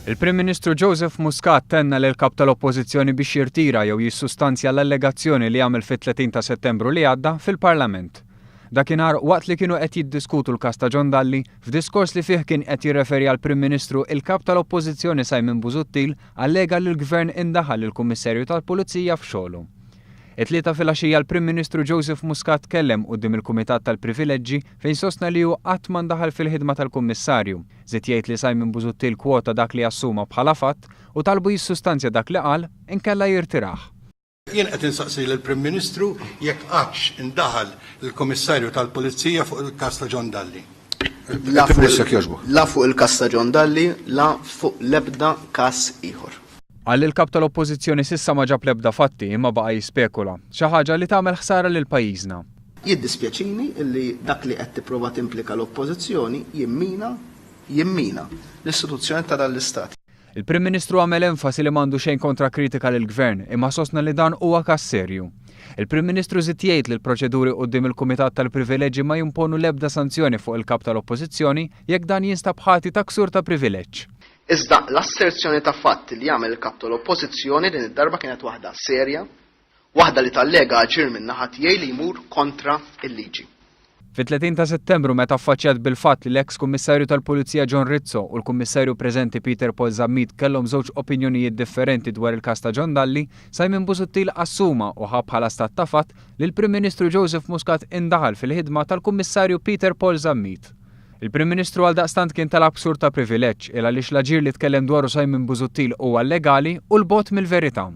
Il-Prim Ministru Joseph Muscat tenna l-Kap tal-Oppożizzjoni biex jirtira jew jissustanzja l-allegazzjoni li għamel fit-tletin ta' Settembru li għadda fil-Parlament. Dakinhar waqt li kienu qed jiddiskutu l-każ ta' John Dalli, f'diskors li fih kien qed jirreferi għall Prim Ministru il-Kap tal-Oppożizzjoni Simon Busuttil allega li l-Gvern indaħal il-Kummissarju tal-Pulizija f'xogħlu. It-tlieta filgħaxija l-Prim Ministru Joseph Muscat kellem quddiem il-Kumitat tal-Privileġġi fejn sostna li hu qatt ma ndaħal fil-ħidma tal-Kummissarju. Żied jgħid li Simon Busuttil kwota dak li assuma bħala fatt u talbu jissustanzja dak li qal inkella jirtirah. Jien qed insaqsi lill-Prim Ministru jekk qattx indaħal il-Kummissarju tal-Pulizija fuq il-każ ta' John Dalli. La fuq il-każ ta' John Dalli, la fuq l-ebda każ ieħor. Għal il-Kap tal-Oppożizzjoni sissa ma ġab l-ebda fatti imma baqa' jispekula, xi ħaġa li tagħmel ħsara lil pajjiżna. Jiddispjaċini illi dak li qed tipprova timplika l-Oppożizzjoni jimmina l-istituzzjoni ta' dal-Istat. Il-Prim Ministru għamel enfasi li m'għandu xejn kontra kritika lill-Gvern imma sostna li dan huwa każ serju. Il-Prim Ministru żied jgħid li l-proċeduri quddiem il-Kumitat tal-Privileġġi ma jimponu l-ebda sanzjoni fuq il-Kap tal-Oppożizzjoni jekk dan jinstab ħati ta' ksur ta' privileġġ. Iżda l-asserzjoni ta' fatti li jagħmel il-Kap tal-Oppożizzjoni din id-darba kienet waħda serja, waħda li tallega ġir minn naħa tiegħi li jmur kontra il-liġi. Fit-30 ta' Settembru meta affaċċjat bil-fatt li l-eks Kummissarju tal-Pulizija John Rizzo u l-Kummissarju preżenti Peter Paul Zammit kellhom żewġ opinjonijiet differenti dwar il-każ ta' John Dalli, Simon Busuttil assuma u ħab bħala stat ta' fatt li l-Prim Ministru Joseph Muscat indaħal fil-ħidma tal-Kummissarju Peter Paul Zammit. Il-Prim Ministru għaldaqstant kien talab ksur ta' privileġġ il għaliex l-aġir li tkellem dwaru Simon Busuttil huwa legali u l-bot mill-verità.